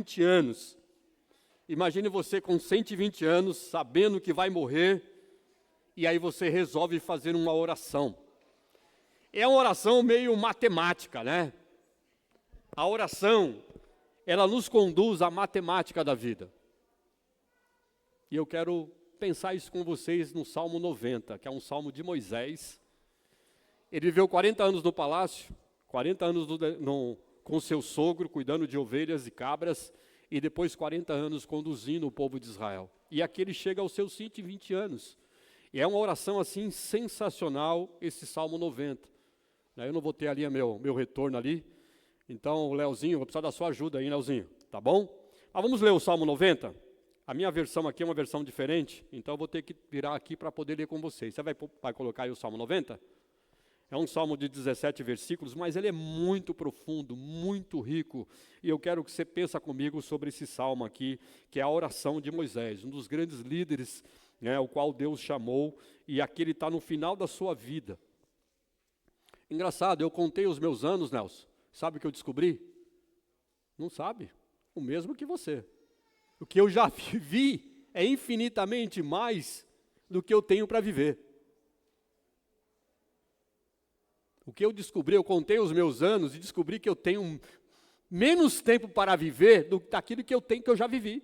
120 anos. Imagine você com 120 anos, sabendo que vai morrer, e aí você resolve fazer uma oração. É uma oração meio matemática, né? A oração, ela nos conduz à matemática da vida. E eu quero pensar isso com vocês no Salmo 90, que é um salmo de Moisés. Ele viveu 40 anos no palácio, 40 anos com seu sogro, cuidando de ovelhas e cabras, e depois 40 anos conduzindo o povo de Israel. E aqui ele chega aos seus 120 anos. E é uma oração assim sensacional, esse Salmo 90. Eu não vou ter ali meu retorno ali. Então, Leozinho, vou precisar da sua ajuda aí, Leozinho, tá bom? Mas vamos ler o Salmo 90? A minha versão aqui é uma versão diferente, então eu vou ter que virar aqui para poder ler com vocês. Você vai colocar aí o Salmo 90? É um salmo de 17 versículos, mas ele é muito profundo, muito rico. E eu quero que você pense comigo sobre esse salmo aqui, que é a oração de Moisés, um dos grandes líderes, o qual Deus chamou, e aqui ele está no final da sua vida. Engraçado, eu contei os meus anos, Nelson. Sabe o que eu descobri? Não sabe? O mesmo que você. O que eu já vivi é infinitamente mais do que eu tenho para viver. O que eu descobri, eu contei os meus anos e descobri que eu tenho menos tempo para viver do que daquilo que eu tenho, que eu já vivi.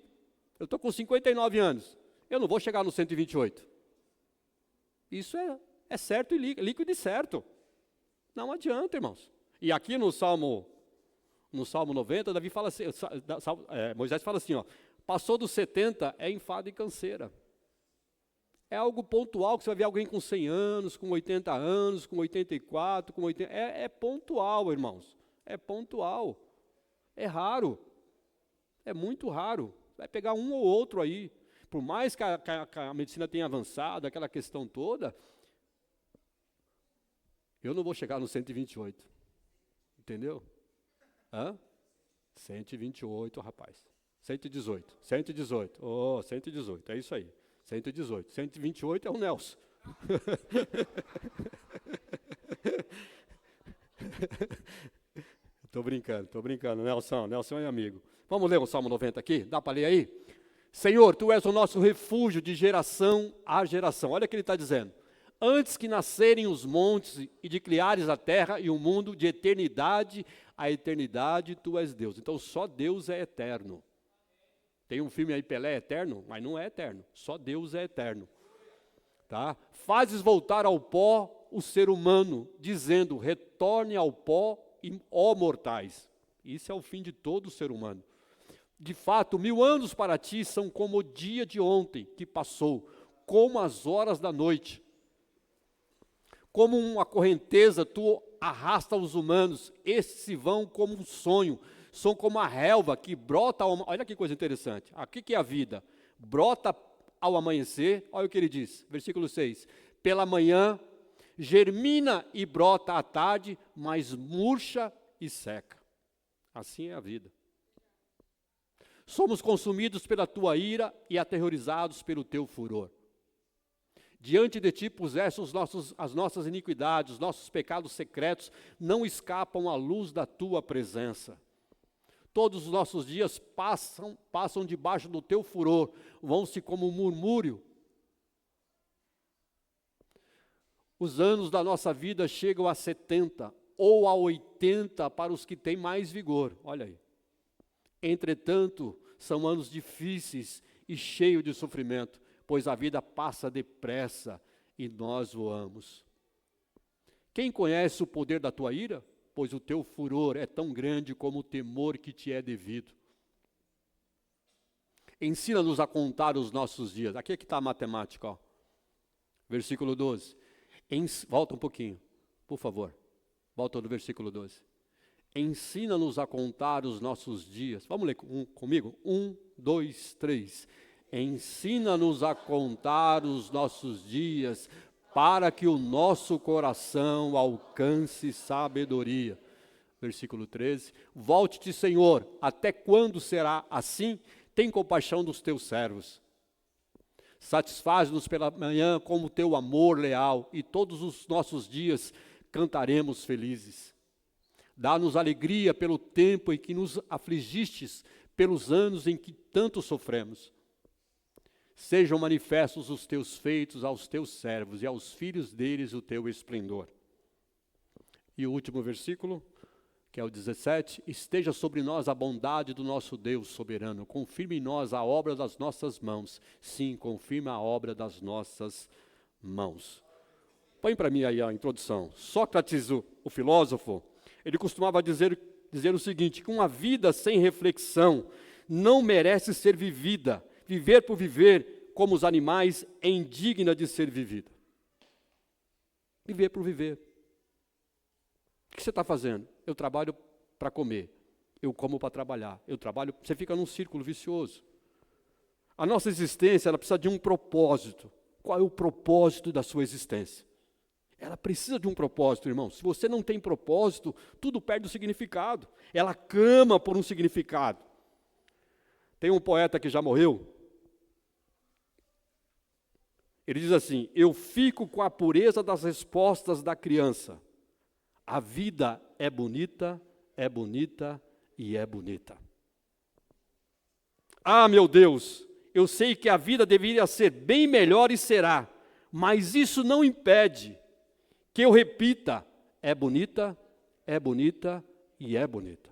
Eu estou com 59 anos. Eu não vou chegar no 128. Isso é certo e líquido e certo. Não adianta, irmãos. E aqui no Salmo 90, Davi fala assim, Moisés fala assim, passou dos 70, é enfado e canseira. É algo pontual, que você vai ver alguém com 100 anos, com 80 anos, com 84, com 80... É pontual, irmãos. É pontual. É raro. É muito raro. Vai pegar um ou outro aí. Por mais que a medicina tenha avançado, aquela questão toda, eu não vou chegar no 128. Entendeu? 128, rapaz. 118. 118. 118. É isso aí. 118. 128 é o Nelson. Estou brincando. Nelson é amigo. Vamos ler o Salmo 90 aqui? Dá para ler aí? Senhor, Tu és o nosso refúgio de geração a geração. Olha o que ele está dizendo. Antes que nascerem os montes e de criares a terra e o mundo, de eternidade a eternidade, Tu és Deus. Então só Deus é eterno. Tem um filme aí, Pelé é eterno, mas não é eterno. Só Deus é eterno. Tá? Fazes voltar ao pó o ser humano, dizendo, retorne ao pó, ó mortais. Isso é o fim de todo ser humano. De fato, 1000 anos para ti são como o dia de ontem que passou, como as horas da noite. Como uma correnteza, tu arrasta os humanos, estes se vão como um sonho, são como a relva que brota, olha que coisa interessante, aqui que é a vida, brota ao amanhecer, olha o que ele diz, versículo 6, pela manhã, germina e brota à tarde, mas murcha e seca, assim é a vida. Somos consumidos pela tua ira e aterrorizados pelo teu furor. Diante de ti puseste as nossas iniquidades, os nossos pecados secretos não escapam à luz da tua presença. Todos os nossos dias passam debaixo do teu furor, vão-se como um murmúrio. Os anos da nossa vida chegam a 70 ou a 80 para os que têm mais vigor, olha aí. Entretanto, são anos difíceis e cheios de sofrimento, pois a vida passa depressa e nós voamos. Quem conhece o poder da tua ira? Pois o teu furor é tão grande como o temor que te é devido. Ensina-nos a contar os nossos dias. Aqui é que está a matemática, ó. Versículo 12. Volta um pouquinho, por favor. Volta no versículo 12. Ensina-nos a contar os nossos dias. Vamos ler comigo? 1, 2, 3. Ensina-nos a contar os nossos dias, para que o nosso coração alcance sabedoria. Versículo 13. Volte-te, Senhor, até quando será assim? Tem compaixão dos teus servos. Satisfaz-nos pela manhã com o teu amor leal, e todos os nossos dias cantaremos felizes. Dá-nos alegria pelo tempo em que nos afligistes, pelos anos em que tanto sofremos. Sejam manifestos os teus feitos aos teus servos e aos filhos deles o teu esplendor. E o último versículo, que é o 17, esteja sobre nós a bondade do nosso Deus soberano, confirme em nós a obra das nossas mãos, sim, confirma a obra das nossas mãos. Põe para mim aí a introdução. Sócrates, o filósofo, ele costumava dizer o seguinte, que uma vida sem reflexão não merece ser vivida, viver por viver, como os animais, é indigna de ser vivida. Viver por viver. O que você está fazendo? Eu trabalho para comer, eu como para trabalhar, eu trabalho, você fica num círculo vicioso. A nossa existência, ela precisa de um propósito. Qual é o propósito da sua existência? Ela precisa de um propósito, irmão. Se você não tem propósito, tudo perde o significado. Ela clama por um significado. Tem um poeta que já morreu. Ele diz assim, eu fico com a pureza das respostas da criança. A vida é bonita e é bonita. Ah, meu Deus, eu sei que a vida deveria ser bem melhor e será, mas isso não impede que eu repita, é bonita e é bonita.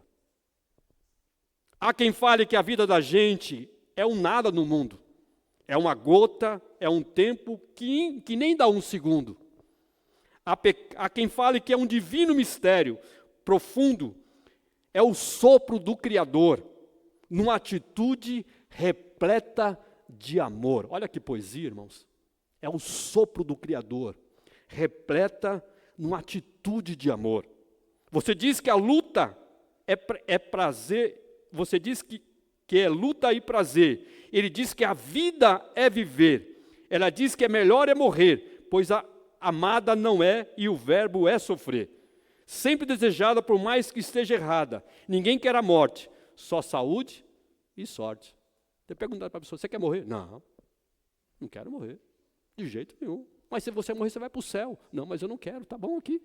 Há quem fale que a vida da gente é um nada no mundo, é uma gota, é um tempo que nem dá um segundo. Há quem fale que é um divino mistério profundo, é o sopro do Criador, numa atitude repleta de amor. Olha que poesia, irmãos. É o sopro do Criador, repleta numa atitude de amor. Você diz que a luta é prazer, você diz que é luta e prazer. Ele diz que a vida é viver. Ela diz que é melhor é morrer, pois a amada não é e o verbo é sofrer. Sempre desejada por mais que esteja errada. Ninguém quer a morte, só saúde e sorte. Você perguntar para a pessoa, você quer morrer? Não quero morrer, de jeito nenhum. Mas se você morrer, você vai para o céu. Não, mas eu não quero, tá bom aqui.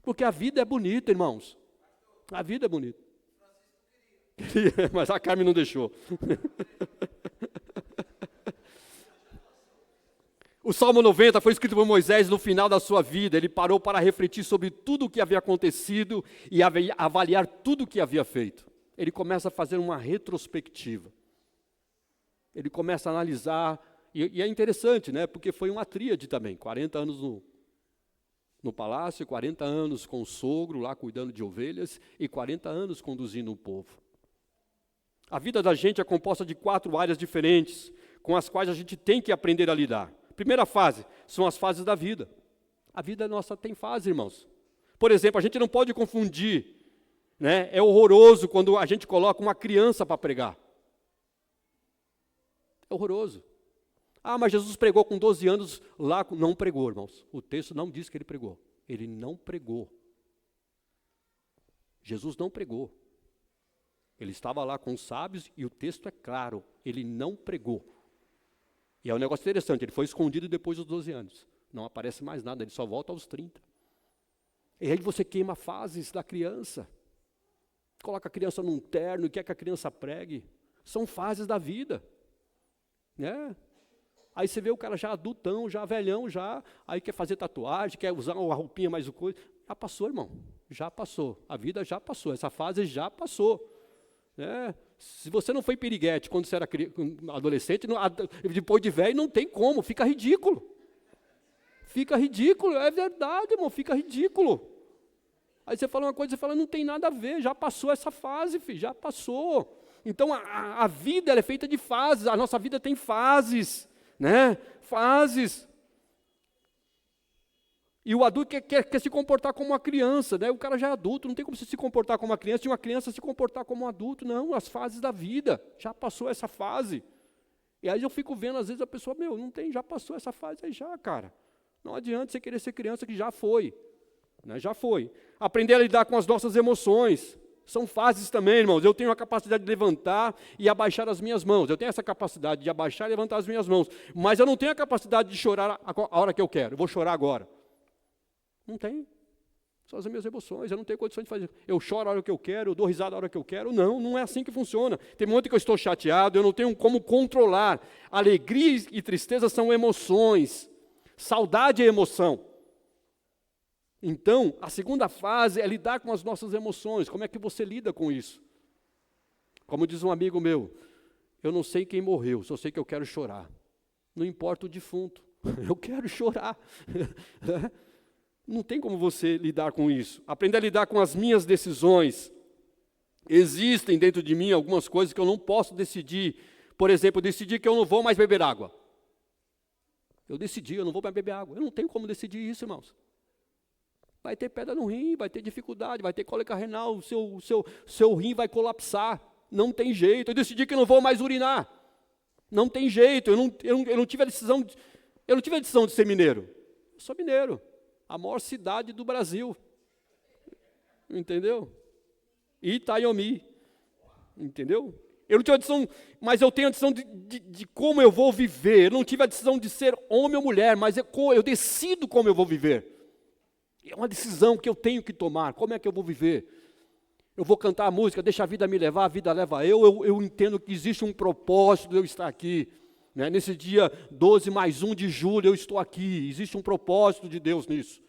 Porque a vida é bonita, irmãos. A vida é bonita. Mas a Carmen não deixou. O Salmo 90 foi escrito por Moisés no final da sua vida. Ele parou para refletir sobre tudo o que havia acontecido e avaliar tudo o que havia feito. Ele começa a fazer uma retrospectiva. Ele começa a analisar, e é interessante, né? Porque foi uma tríade também, 40 anos no palácio, 40 anos com o sogro lá cuidando de ovelhas e 40 anos conduzindo o povo. A vida da gente é composta de 4 áreas diferentes, com as quais a gente tem que aprender a lidar. Primeira fase, são as fases da vida. A vida nossa tem fase, irmãos. Por exemplo, a gente não pode confundir, né? É horroroso quando a gente coloca uma criança para pregar. É horroroso. Ah, mas Jesus pregou com 12 anos lá. Não pregou, irmãos. O texto não diz que ele pregou. Ele não pregou. Jesus não pregou. Ele estava lá com os sábios e o texto é claro. Ele não pregou. E é um negócio interessante, ele foi escondido depois dos 12 anos. Não aparece mais nada, ele só volta aos 30. E aí você queima fases da criança. Coloca a criança num terno e quer que a criança pregue. São fases da vida. Né? Aí você vê o cara já adultão, já velhão, aí quer fazer tatuagem, quer usar uma roupinha mais coisa. Já passou, irmão, já passou. A vida já passou, essa fase já passou. Né? Se você não foi piriguete quando você era adolescente, depois de velho não tem como, fica ridículo. Fica ridículo, é verdade, irmão, fica ridículo. Aí você fala uma coisa, você fala, não tem nada a ver, já passou essa fase, filho, já passou. Então a vida ela é feita de fases, a nossa vida tem fases, né? Fases. E o adulto quer se comportar como uma criança, né? O cara já é adulto, não tem como você se comportar como uma criança, e uma criança se comportar como um adulto, não, as fases da vida, já passou essa fase. E aí eu fico vendo, às vezes, a pessoa, não tem, já passou essa fase aí já, cara. Não adianta você querer ser criança que já foi, né? Já foi. Aprender a lidar com as nossas emoções, são fases também, irmãos. Eu tenho a capacidade de levantar e abaixar as minhas mãos, eu tenho essa capacidade de abaixar e levantar as minhas mãos, mas eu não tenho a capacidade de chorar a hora que eu quero, eu vou chorar agora. Não tem. São as minhas emoções, eu não tenho condições de fazer. Eu choro a hora que eu quero, eu dou risada a hora que eu quero. Não, não é assim que funciona. Tem momento que eu estou chateado, eu não tenho como controlar. Alegria e tristeza são emoções. Saudade é emoção. Então, a segunda fase é lidar com as nossas emoções. Como é que você lida com isso? Como diz um amigo meu, eu não sei quem morreu, só sei que eu quero chorar. Não importa o defunto, eu quero chorar. Não tem como você lidar com isso. Aprender a lidar com as minhas decisões. Existem dentro de mim algumas coisas que eu não posso decidir. Por exemplo, eu decidi que eu não vou mais beber água. Eu decidi, eu não vou mais beber água. Eu não tenho como decidir isso, irmãos. Vai ter pedra no rim, vai ter dificuldade, vai ter cólica renal, o seu rim vai colapsar. Não tem jeito. Eu decidi que eu não vou mais urinar. Não tem jeito. Eu não tive a decisão de ser mineiro. Eu sou mineiro. A maior cidade do Brasil. Entendeu? Itaiomi. Entendeu? Eu não tive a decisão, mas eu tenho a decisão de como eu vou viver. Eu não tive a decisão de ser homem ou mulher, mas eu decido como eu vou viver. É uma decisão que eu tenho que tomar. Como é que eu vou viver? Eu vou cantar a música, deixa a vida me levar, a vida leva eu entendo que existe um propósito de eu estar aqui. Né? Nesse dia 12+1 de julho eu estou aqui. Existe um propósito de Deus nisso.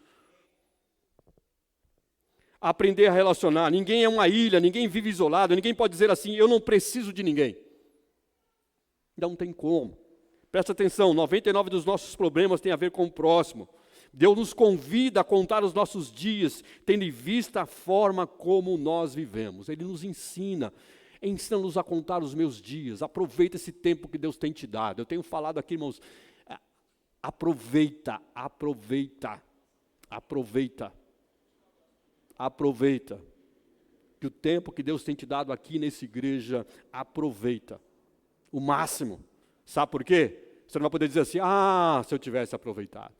Aprender a relacionar. Ninguém é uma ilha, ninguém vive isolado, ninguém pode dizer assim, eu não preciso de ninguém. Não tem como. Presta atenção, 99 dos nossos problemas tem a ver com o próximo. Deus nos convida a contar os nossos dias, tendo em vista a forma como nós vivemos. Ele nos ensina-nos a contar os meus dias. Aproveita esse tempo que Deus tem te dado. Eu tenho falado aqui, irmãos, aproveita. Que o tempo que Deus tem te dado aqui nessa igreja, aproveita. O máximo. Sabe por quê? Você não vai poder dizer assim, se eu tivesse aproveitado.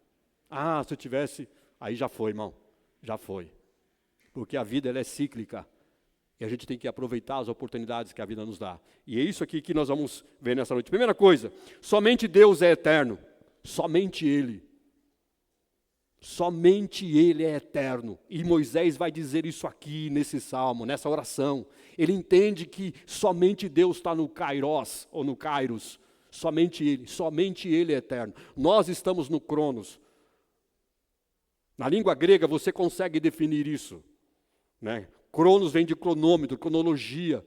Se eu tivesse, aí já foi, irmão, já foi. Porque a vida ela é cíclica e a gente tem que aproveitar as oportunidades que a vida nos dá. E é isso aqui que nós vamos ver nessa noite. Primeira coisa, somente Deus é eterno, somente Ele. Somente Ele é eterno. E Moisés vai dizer isso aqui nesse salmo, nessa oração. Ele entende que somente Deus está no Kairos, ou no Kairos. Somente Ele é eterno. Nós estamos no Cronos. Na língua grega você consegue definir isso. Né? Cronos vem de cronômetro, cronologia.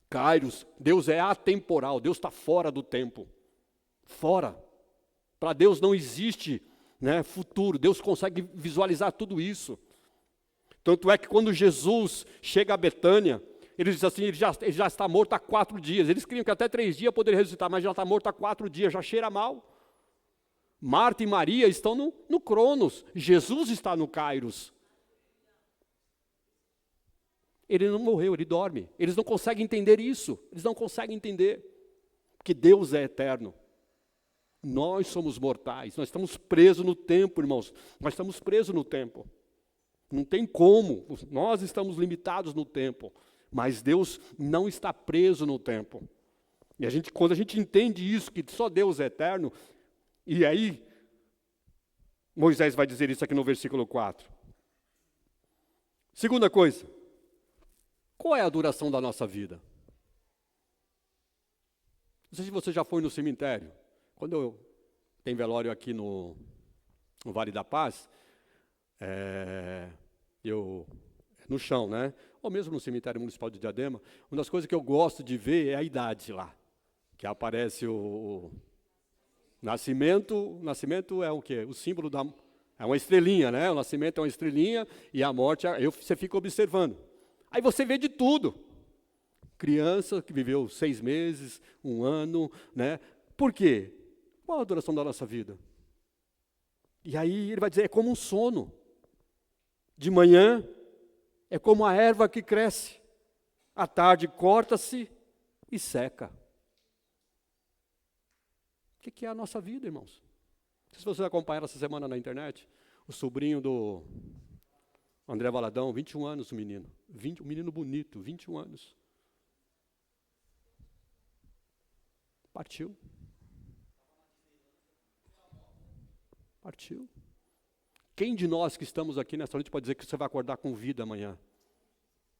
Kairos, Deus é atemporal, Deus está fora do tempo. Fora. Para Deus não existe futuro, Deus consegue visualizar tudo isso. Tanto é que quando Jesus chega a Betânia, ele diz assim, ele já está morto há 4 dias. Eles criam que até 3 dias poderia ressuscitar, mas já está morto há 4 dias, já cheira mal. Marta e Maria estão no Cronos, Jesus está no Kairos. Ele não morreu, ele dorme. Eles não conseguem entender isso, eles não conseguem entender que Deus é eterno. Nós somos mortais, nós estamos presos no tempo, irmãos. Nós estamos presos no tempo. Não tem como, nós estamos limitados no tempo, mas Deus não está preso no tempo. E quando a gente entende isso, que só Deus é eterno, e aí, Moisés vai dizer isso aqui no versículo 4. Segunda coisa, qual é a duração da nossa vida? Não sei se você já foi no cemitério. Quando tem velório aqui no Vale da Paz, no chão, né? Ou mesmo no cemitério municipal de Diadema, uma das coisas que eu gosto de ver é a idade lá. Que aparece o nascimento. Nascimento é o quê? O símbolo é uma estrelinha, né? O nascimento é uma estrelinha e a morte, você fica observando. Aí você vê de tudo. Criança que viveu 6 meses, 1 ano, né? Por quê? Qual a duração da nossa vida? E aí ele vai dizer, é como um sono. De manhã, é como a erva que cresce. À tarde, corta-se e seca. O que é a nossa vida, irmãos? Não sei se vocês acompanharam essa semana na internet, o sobrinho do André Valadão, 21 anos o menino. Um menino bonito, 21 anos. Partiu. Quem de nós que estamos aqui nessa noite pode dizer que você vai acordar com vida amanhã?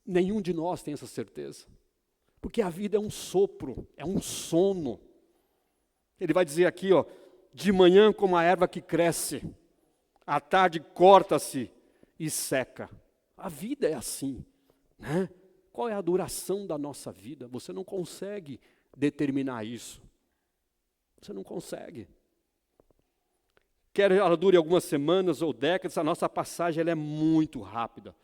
Nenhum de nós tem essa certeza. Porque a vida é um sopro, é um sono. Ele vai dizer aqui, ó, de manhã como a erva que cresce, à tarde corta-se e seca. A vida é assim, né? Qual é a duração da nossa vida? Você não consegue determinar isso. Você não consegue. Quer ela dure algumas semanas ou décadas, a nossa passagem ela é muito rápida.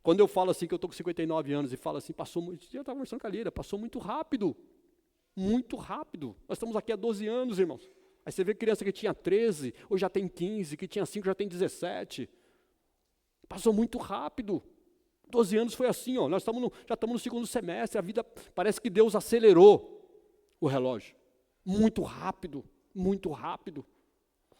Quando eu falo assim, que eu estou com 59 anos e falo assim, passou muito, eu estava conversando com a Lira, passou muito rápido. Muito rápido. Nós estamos aqui há 12 anos, irmãos. Aí você vê criança que tinha 13, hoje já tem 15, que tinha 5, já tem 17. Passou muito rápido. 12 anos foi assim, ó, nós já estamos no segundo semestre, a vida, parece que Deus acelerou o relógio. Muito rápido, muito rápido.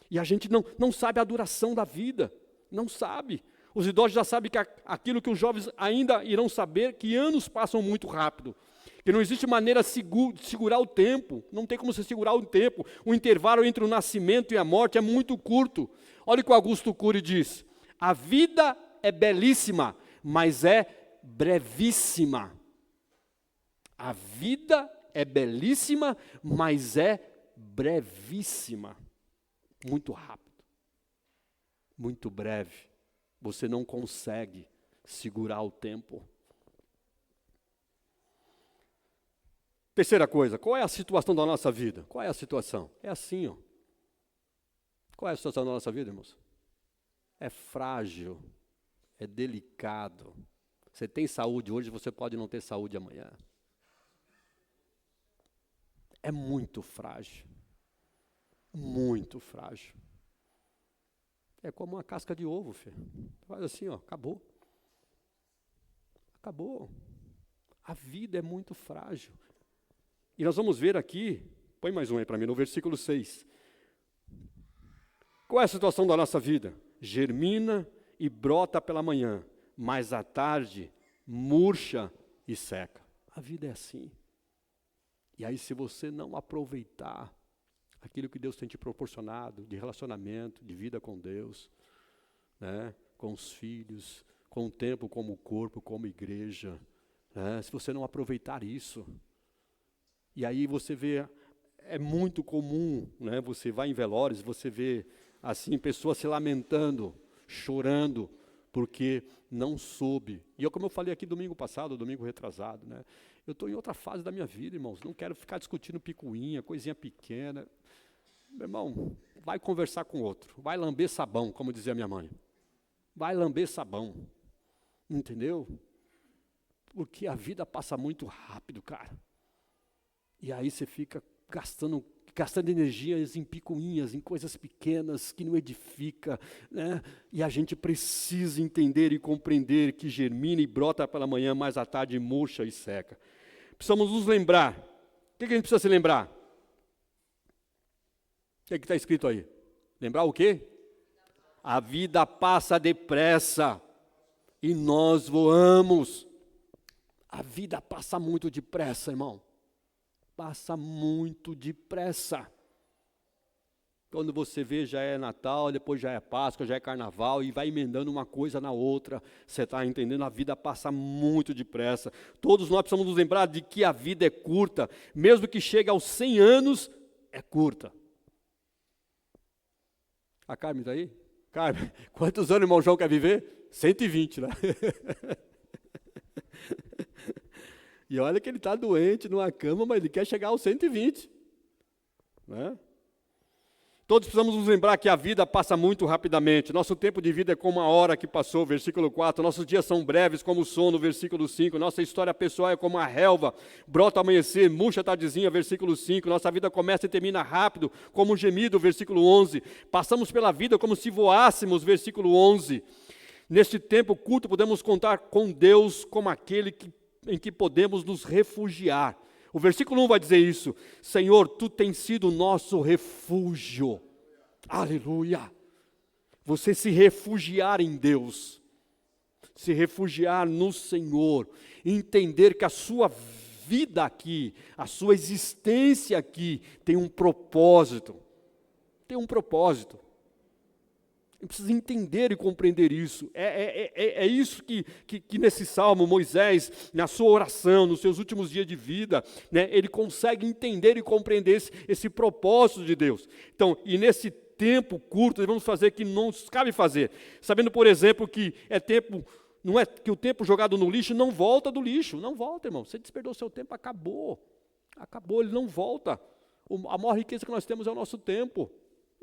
E a gente não sabe a duração da vida, não sabe. Os idosos já sabem que aquilo que os jovens ainda irão saber, que anos passam muito rápido. Que não existe maneira de segurar o tempo, não tem como você segurar o tempo. O intervalo entre o nascimento e a morte é muito curto. Olha o que o Augusto Cury diz: a vida é belíssima, mas é brevíssima. A vida é belíssima, mas é brevíssima. Muito rápido, muito breve. Você não consegue segurar o tempo. Terceira coisa, qual é a situação da nossa vida? Qual é a situação? É assim, ó. Qual é a situação da nossa vida, irmãos? É frágil, é delicado. Você tem saúde hoje, você pode não ter saúde amanhã. É muito frágil. Muito frágil. É como uma casca de ovo, filho. Faz assim, ó, acabou. Acabou. A vida é muito frágil. E nós vamos ver aqui, põe mais um aí para mim, no versículo 6. Qual é a situação da nossa vida? Germina e brota pela manhã, mas à tarde murcha e seca. A vida é assim. E aí, se você não aproveitar aquilo que Deus tem te proporcionado, de relacionamento, de vida com Deus, né, com os filhos, com o tempo como corpo, como igreja, né, se você não aproveitar isso, e aí você vê, é muito comum, né, você vai em velórios, você vê assim, pessoas se lamentando, chorando, porque não soube. E como eu falei aqui domingo passado, domingo retrasado, né, eu estou em outra fase da minha vida, irmãos, não quero ficar discutindo picuinha, coisinha pequena. Meu irmão, vai conversar com outro, vai lamber sabão, como dizia minha mãe. Vai lamber sabão, entendeu? Porque a vida passa muito rápido, cara. E aí você fica gastando energias em picuinhas, em coisas pequenas que não edifica, né? E a gente precisa entender e compreender que germina e brota pela manhã, mas à tarde murcha e seca. Precisamos nos lembrar. O que a gente precisa se lembrar? O que está escrito aí? Lembrar o quê? A vida passa depressa e nós voamos. A vida passa muito depressa, irmão. Passa muito depressa. Quando você vê, já é Natal, depois já é Páscoa, já é Carnaval, e vai emendando uma coisa na outra. Você está entendendo? A vida passa muito depressa. Todos nós precisamos nos lembrar de que a vida é curta. Mesmo que chegue aos 100 anos, é curta. A Carmen está aí? Carmen, quantos anos o irmão João quer viver? 120, né? E olha que ele está doente numa cama, mas ele quer chegar aos 120. Né? Todos precisamos nos lembrar que a vida passa muito rapidamente. Nosso tempo de vida é como uma hora que passou, versículo 4. Nossos dias são breves como o sono, versículo 5. Nossa história pessoal é como a relva, brota ao amanhecer, murcha a tardezinha, versículo 5. Nossa vida começa e termina rápido, como um gemido, versículo 11. Passamos pela vida como se voássemos, versículo 11. Neste tempo curto podemos contar com Deus como aquele em que podemos nos refugiar. O versículo 1 vai dizer isso: Senhor, Tu tens sido o nosso refúgio. Aleluia! Você se refugiar em Deus, se refugiar no Senhor, entender que a sua vida aqui, a sua existência aqui tem um propósito. Tem um propósito. precisa entender e compreender isso. É isso que nesse salmo, Moisés, na sua oração, nos seus últimos dias de vida, né, ele consegue entender e compreender esse propósito de Deus. Então, e nesse tempo curto, devemos fazer o que não nos cabe fazer. Sabendo, por exemplo, que não é que o tempo jogado no lixo não volta do lixo. Não volta, irmão. Você desperdiçou seu tempo, acabou. Acabou, ele não volta. A maior riqueza que nós temos é o nosso tempo.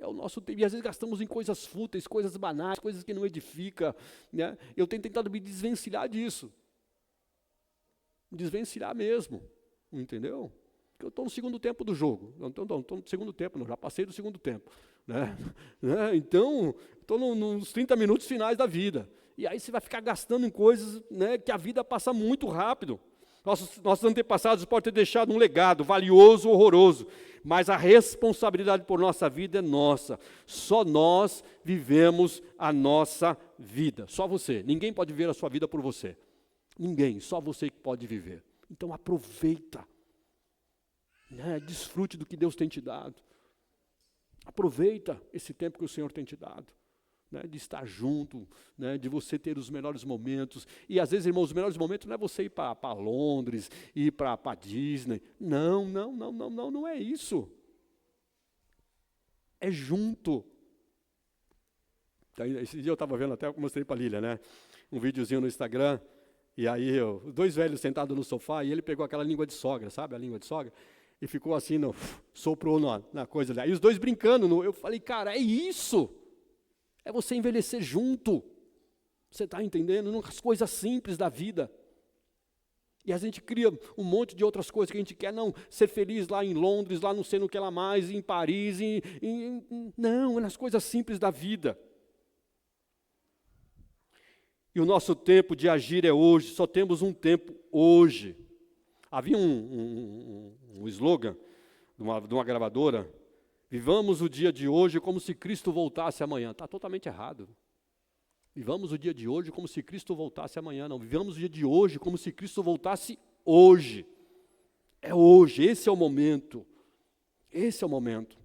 É o nosso tempo, e às vezes gastamos em coisas fúteis, coisas banais, coisas que não edificam, né? Eu tenho tentado me desvencilhar disso. Desvencilhar mesmo, entendeu? Porque eu estou no segundo tempo do jogo. Não estou no segundo tempo, não, já passei do segundo tempo. Né? Então, estou nos 30 minutos finais da vida. E aí você vai ficar gastando em coisas, né, que a vida passa muito rápido. Nossos antepassados podem ter deixado um legado valioso, horroroso, mas a responsabilidade por nossa vida é nossa. Só nós vivemos a nossa vida. Só você. Ninguém pode viver a sua vida por você. Ninguém. Só você que pode viver. Então aproveita. Né? Desfrute do que Deus tem te dado. Aproveita esse tempo que o Senhor tem te dado. Né, de estar junto, né, de você ter os melhores momentos. E às vezes, irmãos, os melhores momentos não é você ir para Londres, ir para Disney. Não é isso. É junto. Esse dia eu estava vendo, até eu mostrei para a Lília, né, um videozinho no Instagram, e aí os dois velhos sentados no sofá, e ele pegou aquela língua de sogra, sabe, a língua de sogra, e ficou assim, soprou na coisa ali. Aí os dois brincando, eu falei, cara, é isso. É você envelhecer junto. Você está entendendo? Nas coisas simples da vida. E a gente cria um monte de outras coisas que a gente quer. Não, ser feliz lá em Londres, lá não sei no que lá mais, em Paris. Não, é nas coisas simples da vida. E o nosso tempo de agir é hoje. Só temos um tempo hoje. Havia um slogan de uma gravadora. Vivamos o dia de hoje como se Cristo voltasse amanhã. Está totalmente errado. Vivamos o dia de hoje como se Cristo voltasse amanhã. Não, vivamos o dia de hoje como se Cristo voltasse hoje. É hoje, esse é o momento. Esse é o momento.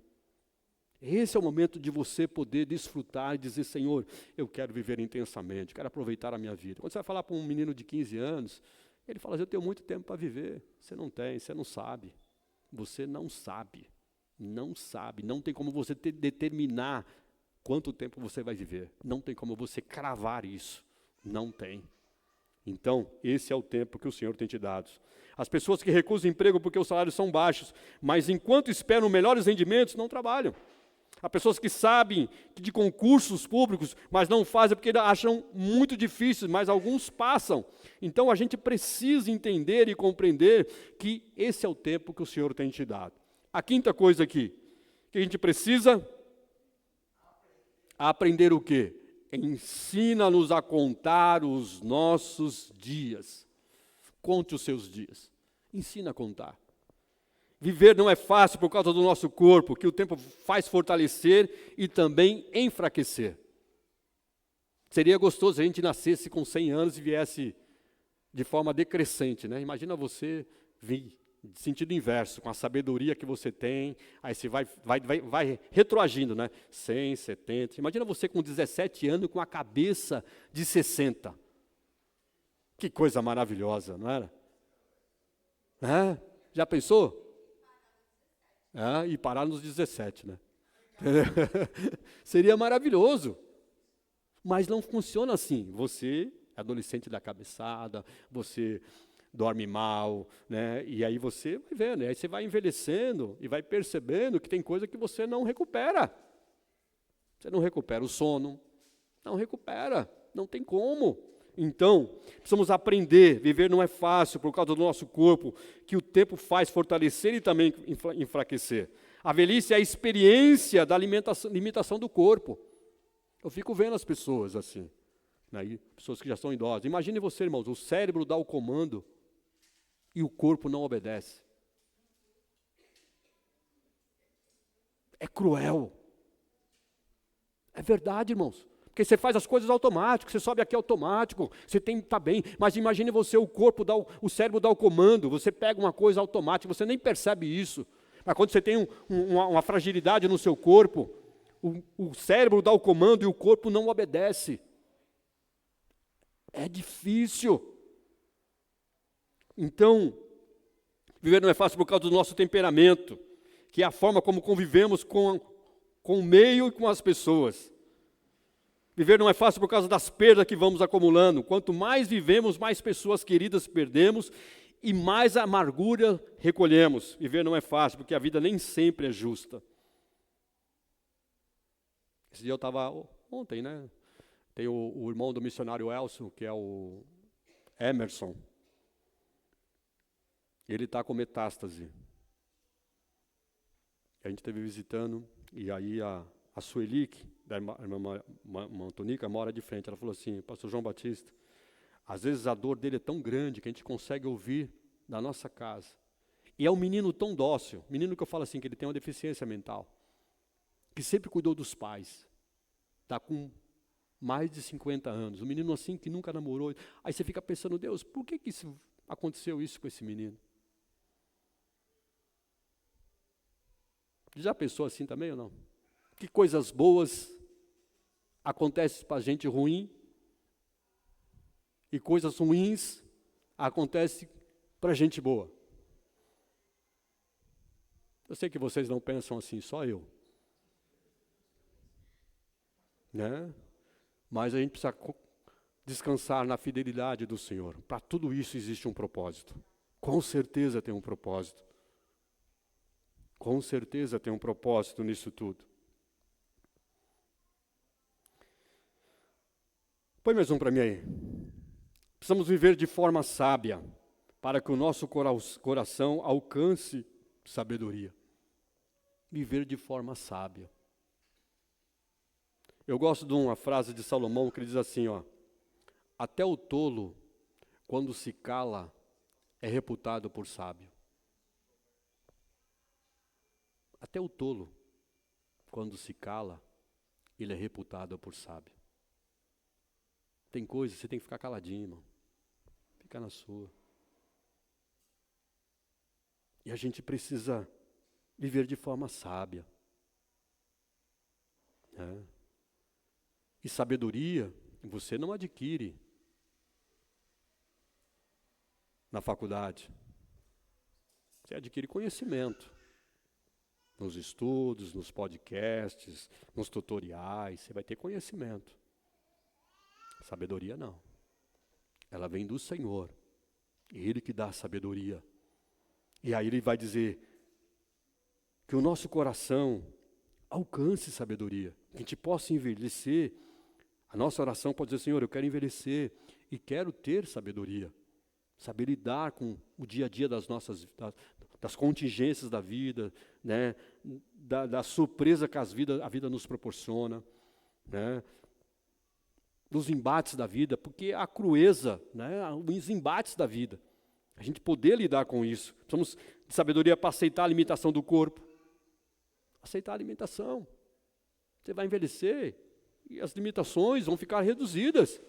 Esse é o momento de você poder desfrutar e dizer, Senhor, eu quero viver intensamente, quero aproveitar a minha vida. Quando você vai falar para um menino de 15 anos, ele fala, eu tenho muito tempo para viver. Você não tem, você não sabe. Você não sabe. Não sabe, não tem como você determinar quanto tempo você vai viver. Não tem como você cravar isso. Não tem. Então, esse é o tempo que o Senhor tem te dado. As pessoas que recusam emprego porque os salários são baixos, mas enquanto esperam melhores rendimentos, não trabalham. Há pessoas que sabem de concursos públicos, mas não fazem porque acham muito difíceis, mas alguns passam. Então, a gente precisa entender e compreender que esse é o tempo que o Senhor tem te dado. A quinta coisa aqui, que a gente precisa aprender o quê? Ensina-nos a contar os nossos dias. Conte os seus dias. Ensina a contar. Viver não é fácil por causa do nosso corpo, que o tempo faz fortalecer e também enfraquecer. Seria gostoso se a gente nascesse com 100 anos e viesse de forma decrescente, né? Imagina você vir de sentido inverso, com a sabedoria que você tem, aí você vai retroagindo, né? 100, 70. Imagina você com 17 anos com a cabeça de 60. Que coisa maravilhosa, não era? Já pensou? E parar nos 17, né? Seria maravilhoso. Mas não funciona assim. Você, adolescente da cabeçada, você dorme mal, né? E aí você vai vendo, aí você vai envelhecendo e vai percebendo que tem coisa que você não recupera. Você não recupera o sono, não recupera, não tem como. Então, precisamos aprender, viver não é fácil por causa do nosso corpo, que o tempo faz fortalecer e também enfraquecer. A velhice é a experiência da limitação do corpo. Eu fico vendo as pessoas assim, né? Pessoas que já são idosas. Imagine você, irmãos, o cérebro dá o comando e o corpo não obedece. É cruel. É verdade, irmãos. Porque você faz as coisas automático, você sobe aqui automático, você está bem. Mas imagine você, o cérebro dá o comando, você pega uma coisa automática, você nem percebe isso. Mas quando você tem uma fragilidade no seu corpo, o cérebro dá o comando e o corpo não obedece. É difícil. Então, viver não é fácil por causa do nosso temperamento, que é a forma como convivemos com o meio e com as pessoas. Viver não é fácil por causa das perdas que vamos acumulando. Quanto mais vivemos, mais pessoas queridas perdemos e mais amargura recolhemos. Viver não é fácil, porque a vida nem sempre é justa. Esse dia eu estava, ontem, né? Tem o irmão do missionário Elson, que é o Emerson. Ele está com metástase. A gente esteve visitando, e aí a Sueli, da irmã Antonica, mora de frente. Ela falou assim: pastor João Batista, às vezes a dor dele é tão grande que a gente consegue ouvir da nossa casa. E é um menino tão dócil, menino que eu falo assim, que ele tem uma deficiência mental, que sempre cuidou dos pais. Está com mais de 50 anos, um menino assim que nunca namorou. Aí você fica pensando, Deus, por que aconteceu isso com esse menino? Já pensou assim também ou não? Que coisas boas acontecem para gente ruim e coisas ruins acontecem para gente boa. Eu sei que vocês não pensam assim, só eu. Né? Mas a gente precisa descansar na fidelidade do Senhor. Para tudo isso existe um propósito. Com certeza tem um propósito. Com certeza tem um propósito nisso tudo. Põe mais um para mim aí. Precisamos viver de forma sábia, para que o nosso coração alcance sabedoria. Viver de forma sábia. Eu gosto de uma frase de Salomão que diz assim, ó: até o tolo, quando se cala, é reputado por sábio. Até o tolo, quando se cala, ele é reputado por sábio. Tem coisa, você tem que ficar caladinho, irmão. Fica na sua. E a gente precisa viver de forma sábia. Né? E sabedoria, você não adquire na faculdade. Você adquire conhecimento. Nos estudos, nos podcasts, nos tutoriais, você vai ter conhecimento. Sabedoria não. Ela vem do Senhor. Ele que dá a sabedoria. E aí ele vai dizer que o nosso coração alcance sabedoria. Que a gente possa envelhecer. A nossa oração pode dizer, Senhor, eu quero envelhecer e quero ter sabedoria. Saber lidar com o dia a dia das contingências da vida, né? da surpresa que a vida nos proporciona, né? Dos embates da vida, porque a crueza, né? Os embates da vida. A gente poder lidar com isso. Precisamos de sabedoria para aceitar a limitação do corpo. Aceitar a limitação. Você vai envelhecer e as limitações vão ficar reduzidas.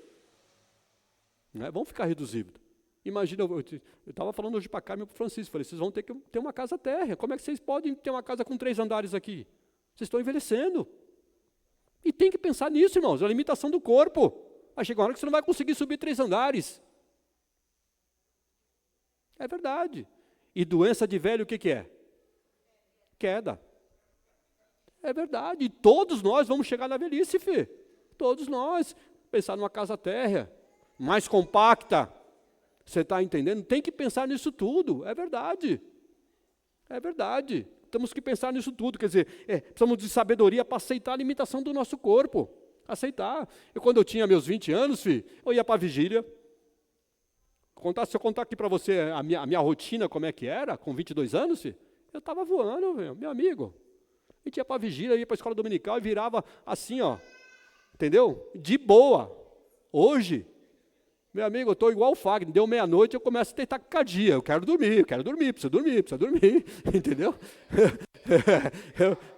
Né? Vão ficar reduzidas. Imagina, eu estava falando hoje para cá, meu Francisco, falei, vocês vão ter que ter uma casa térrea. Como é que vocês podem ter uma casa com 3 andares aqui? Vocês estão envelhecendo. E tem que pensar nisso, irmãos, a limitação do corpo. Vai chegar uma hora que você não vai conseguir subir 3 andares. É verdade. E doença de velho, o que é? Queda. É verdade. E todos nós vamos chegar na velhice, filho. Todos nós. Pensar numa casa térrea, mais compacta. Você está entendendo? Tem que pensar nisso tudo. É verdade. É verdade. Temos que pensar nisso tudo. Quer dizer, precisamos de sabedoria para aceitar a limitação do nosso corpo. Aceitar. Quando eu tinha meus 20 anos, filho, eu ia para a vigília. Se eu contar aqui para você a minha rotina, como é que era, com 22 anos, filho, eu estava voando, meu amigo. A gente ia para a vigília, ia para a escola dominical e virava assim, ó. Entendeu? De boa. Hoje, meu amigo, eu estou igual o Fagner, deu meia-noite, eu começo a ter taquicardia, eu quero dormir, preciso dormir, entendeu?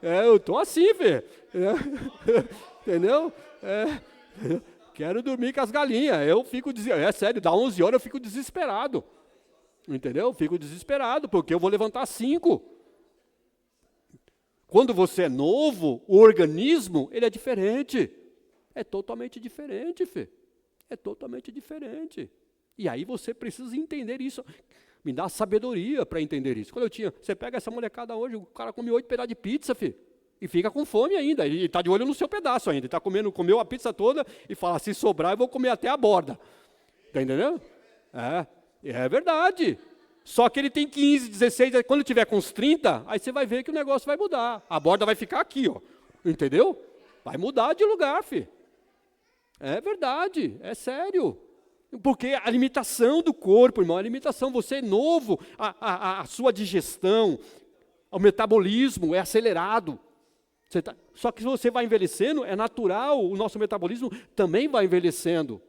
Eu estou assim, velho, entendeu? Quero dormir com as galinhas, eu fico, sério, dá 11 horas eu fico desesperado, entendeu? Fico desesperado, porque eu vou levantar 5. Quando você é novo, o organismo, ele é diferente. É totalmente diferente, Fê. É totalmente diferente. E aí você precisa entender isso. Me dá sabedoria para entender isso. Você pega essa molecada hoje, o cara come 8 pedaços de pizza, filho. E fica com fome ainda. Ele está de olho no seu pedaço ainda. Ele está comeu a pizza toda e fala, se sobrar eu vou comer até a borda. Está entendendo? É verdade. Só que ele tem 15, 16, quando tiver com uns 30, aí você vai ver que o negócio vai mudar. A borda vai ficar aqui, ó. Entendeu? Vai mudar de lugar, filho. É verdade, é sério. Porque a limitação do corpo, irmão, a limitação, você é novo, a sua digestão, o metabolismo é acelerado. Só que se você vai envelhecendo, é natural, o nosso metabolismo também vai envelhecendo.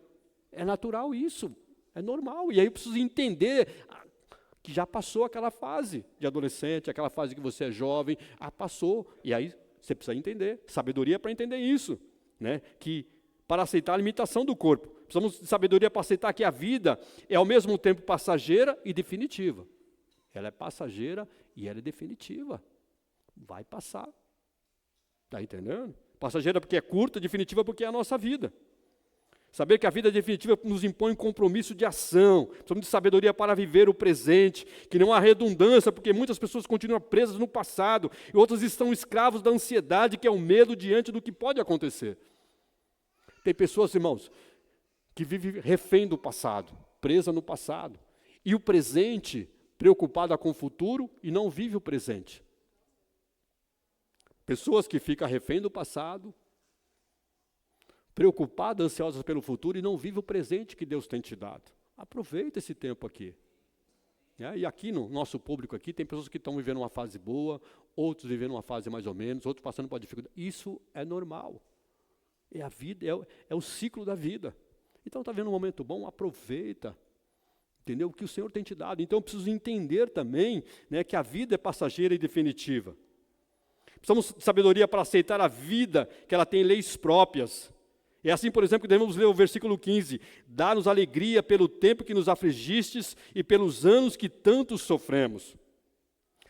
É natural isso, é normal. E aí eu preciso entender que já passou aquela fase de adolescente, aquela fase que você é jovem, passou. E aí você precisa entender, sabedoria para entender isso, né? Que para aceitar a limitação do corpo. Precisamos de sabedoria para aceitar que a vida é ao mesmo tempo passageira e definitiva. Ela é passageira e ela é definitiva. Vai passar. Está entendendo? Passageira porque é curta, definitiva porque é a nossa vida. Saber que a vida definitiva nos impõe um compromisso de ação. Precisamos de sabedoria para viver o presente, que não há redundância, porque muitas pessoas continuam presas no passado, e outras estão escravos da ansiedade, que é o medo diante do que pode acontecer. Tem pessoas, irmãos, que vivem refém do passado, presa no passado, e o presente, preocupada com o futuro, e não vive o presente. Pessoas que ficam refém do passado, preocupadas, ansiosas pelo futuro, e não vivem o presente que Deus tem te dado. Aproveita esse tempo aqui. E aqui no nosso público aqui, tem pessoas que estão vivendo uma fase boa, outros vivendo uma fase mais ou menos, outros passando por dificuldade. Isso é normal. É a vida, é o ciclo da vida. Então, está vendo um momento bom? Aproveita. Entendeu? O que o Senhor tem te dado. Então, eu preciso entender também, né, que a vida é passageira e definitiva. Precisamos de sabedoria para aceitar a vida, que ela tem leis próprias. É assim, por exemplo, que devemos ler o versículo 15. Dá-nos alegria pelo tempo que nos afligistes e pelos anos que tanto sofremos.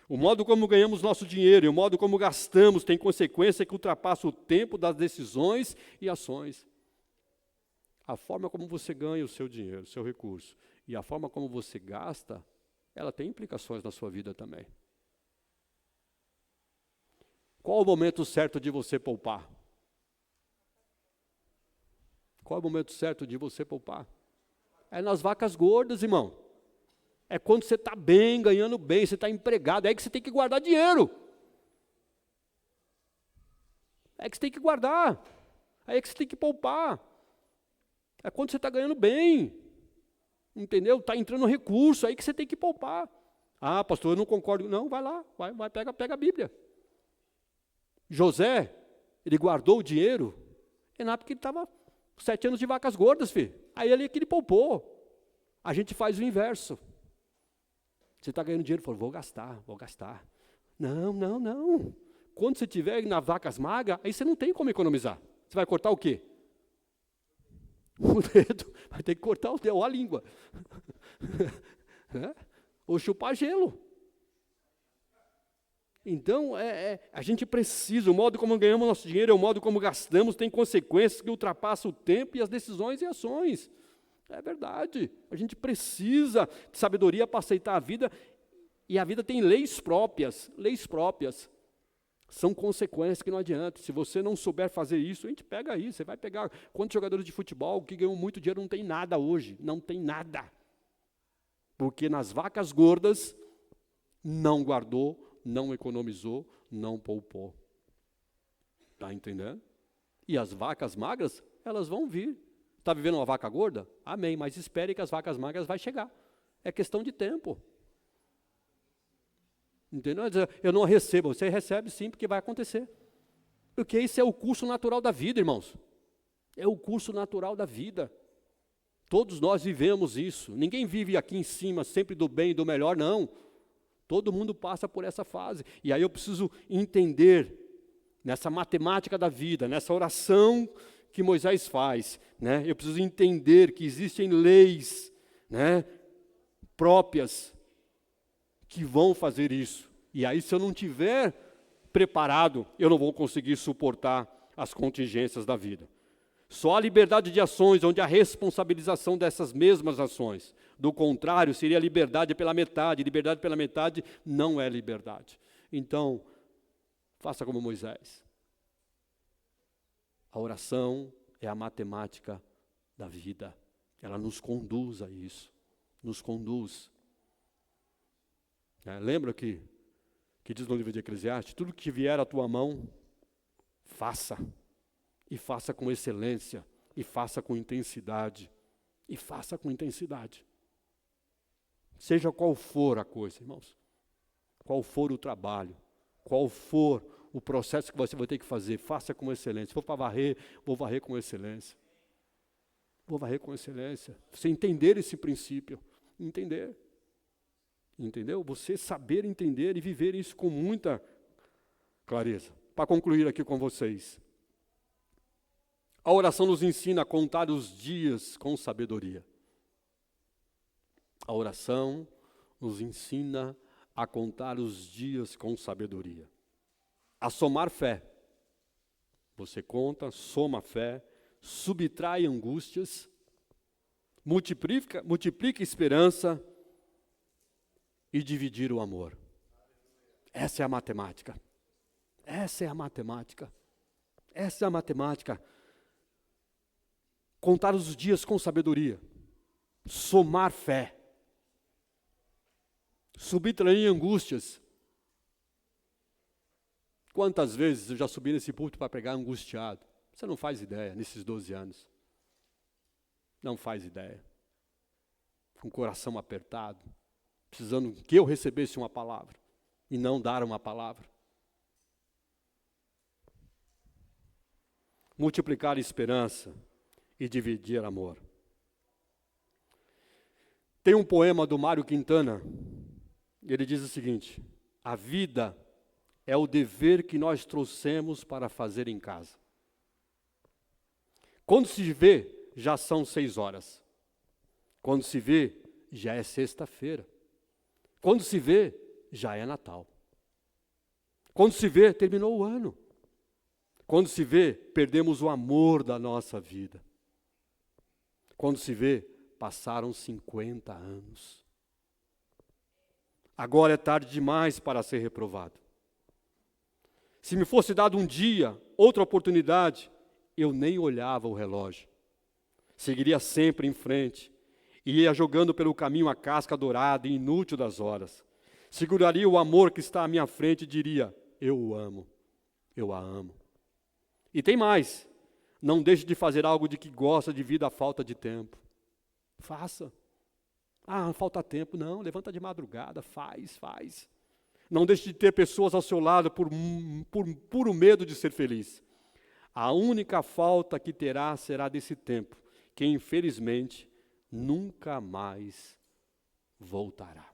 O modo como ganhamos nosso dinheiro e o modo como gastamos tem consequência que ultrapassa o tempo das decisões e ações. A forma como você ganha o seu dinheiro, o seu recurso, e a forma como você gasta, ela tem implicações na sua vida também. Qual o momento certo de você poupar? Qual é o momento certo de você poupar? É nas vacas gordas, irmão. É quando você está bem, ganhando bem, você está empregado, é aí que você tem que guardar dinheiro. É que você tem que guardar. Aí é que você tem que poupar. É quando você está ganhando bem. Entendeu? Está entrando recurso, aí que você tem que poupar. Ah, pastor, eu não concordo. Não, vai lá, vai pega a Bíblia. José, ele guardou o dinheiro, porque ele estava 7 anos de vacas gordas, filho. Aí ele poupou. A gente faz o inverso. Você está ganhando dinheiro, falou, vou gastar. Não. Quando você estiver nas vacas magras, aí você não tem como economizar. Você vai cortar o quê? O dedo. Vai ter que cortar o dedo, ou a língua. Ou chupar gelo. Então, a gente precisa, o modo como ganhamos nosso dinheiro, o modo como gastamos, tem consequências que ultrapassam o tempo e as decisões e ações. É verdade. A gente precisa de sabedoria para aceitar a vida, e a vida tem leis próprias. São consequências que não adianta. Se você não souber fazer isso, a gente pega aí. Você vai pegar quantos jogadores de futebol que ganham muito dinheiro não tem nada hoje. Não tem nada. Porque nas vacas gordas, não guardou, não economizou, não poupou. Está entendendo? E as vacas magras, elas vão vir. Está vivendo uma vaca gorda? Amém, mas espere que as vacas magras vai chegar. É questão de tempo. Entendeu? Eu não recebo, você recebe sim, porque vai acontecer. Porque isso é o curso natural da vida, irmãos. É o curso natural da vida. Todos nós vivemos isso. Ninguém vive aqui em cima sempre do bem e do melhor, não. Todo mundo passa por essa fase. E aí eu preciso entender, nessa matemática da vida, nessa oração que Moisés faz, né? Eu preciso entender que existem leis, né, próprias que vão fazer isso. E aí, se eu não tiver despreparado, eu não vou conseguir suportar as contingências da vida. Só a liberdade de ações, onde a responsabilização dessas mesmas ações. Do contrário, seria liberdade pela metade. Liberdade pela metade não é liberdade. Então, faça como Moisés. A oração é a matemática da vida. Ela nos conduz a isso. Nos conduz. Lembra que diz no livro de Eclesiastes, tudo que vier à tua mão, faça. E faça com excelência. E faça com intensidade. E faça com intensidade. Seja qual for a coisa, irmãos. Qual for o trabalho. Qual for o processo que você vai ter que fazer, faça com excelência. Se for para varrer, vou varrer com excelência. Vou varrer com excelência. Você entender esse princípio. Entender. Entendeu? Você saber entender e viver isso com muita clareza. Para concluir aqui com vocês. A oração nos ensina a contar os dias com sabedoria. A oração nos ensina a contar os dias com sabedoria. A somar fé. Você conta, soma fé, subtrai angústias, multiplica esperança e dividir o amor. Essa é a matemática. Essa é a matemática. Essa é a matemática. Contar os dias com sabedoria. Somar fé. Subtrair angústias. Quantas vezes eu já subi nesse púlpito para pregar angustiado? Você não faz ideia, nesses 12 anos. Não faz ideia. Com o coração apertado. Precisando que eu recebesse uma palavra. E não dar uma palavra. Multiplicar esperança e dividir amor. Tem um poema do Mário Quintana. Ele diz o seguinte: a vida é o dever que nós trouxemos para fazer em casa. Quando se vê, já são 6 horas. Quando se vê, já é sexta-feira. Quando se vê, já é Natal. Quando se vê, terminou o ano. Quando se vê, perdemos o amor da nossa vida. Quando se vê, passaram 50 anos. Agora é tarde demais para ser reprovado. Se me fosse dado um dia, outra oportunidade, eu nem olhava o relógio. Seguiria sempre em frente. Ia jogando pelo caminho a casca dourada e inútil das horas. Seguraria o amor que está à minha frente e diria: eu o amo, eu a amo. E tem mais. Não deixe de fazer algo de que gosta devido à falta de tempo. Faça. Ah, falta tempo. Não, levanta de madrugada, faz. Não deixe de ter pessoas ao seu lado por puro medo de ser feliz. A única falta que terá será desse tempo, que infelizmente nunca mais voltará.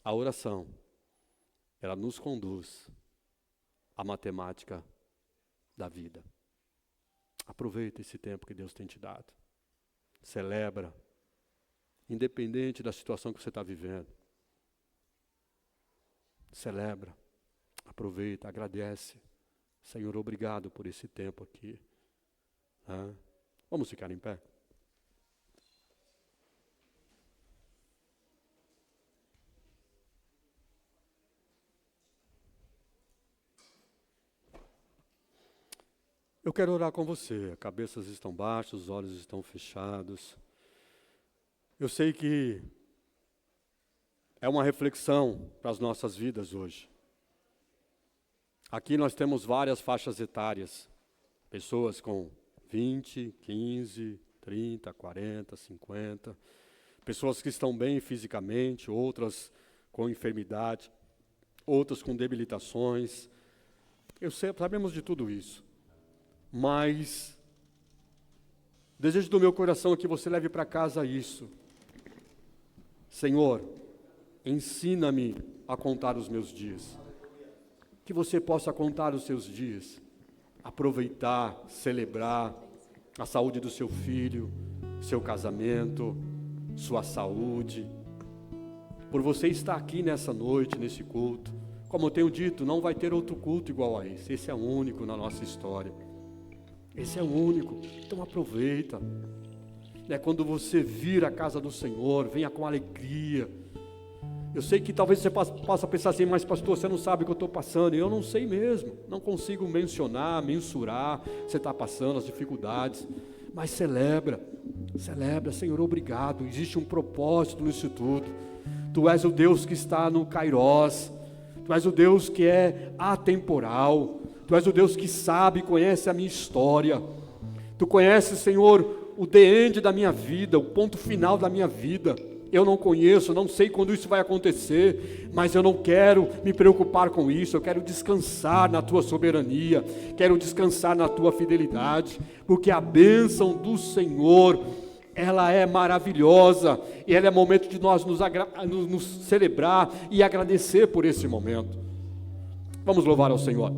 A oração, ela nos conduz à matemática da vida. Aproveita esse tempo que Deus tem te dado. Celebra, independente da situação que você está vivendo. Celebra, aproveita, agradece. Senhor, obrigado por esse tempo aqui. Vamos ficar em pé? Eu quero orar com você. Cabeças estão baixas, os olhos estão fechados. Eu sei que é uma reflexão para as nossas vidas hoje. Aqui nós temos várias faixas etárias. Pessoas com 20, 15, 30, 40, 50. Pessoas que estão bem fisicamente, outras com enfermidade, outras com debilitações. Sabemos de tudo isso. Mas desejo do meu coração que você leve para casa isso. Senhor, ensina-me a contar os meus dias. Que você possa contar os seus dias, aproveitar, celebrar a saúde do seu filho, seu casamento, sua saúde, por você estar aqui nessa noite, nesse culto. Como eu tenho dito, não vai ter outro culto igual a esse. Esse é o único na nossa história. Esse é o único. Então aproveita. Quando você vir à casa do Senhor, venha com alegria. Eu sei que talvez você possa pensar assim, mas pastor, você não sabe o que eu estou passando. E eu não sei mesmo. Não consigo mensurar, você está passando, as dificuldades. Mas celebra, Senhor, obrigado. Existe um propósito nisso tudo. Tu és o Deus que está no Kairós. Tu és o Deus que é atemporal. Tu és o Deus que sabe, conhece a minha história. Tu conheces, Senhor, o the end da minha vida, o ponto final da minha vida. Eu não conheço, não sei quando isso vai acontecer, mas eu não quero me preocupar com isso. Eu quero descansar na tua soberania, quero descansar na tua fidelidade, porque a bênção do Senhor, ela é maravilhosa, e ela é momento de nós nos celebrar e agradecer por esse momento. Vamos louvar ao Senhor.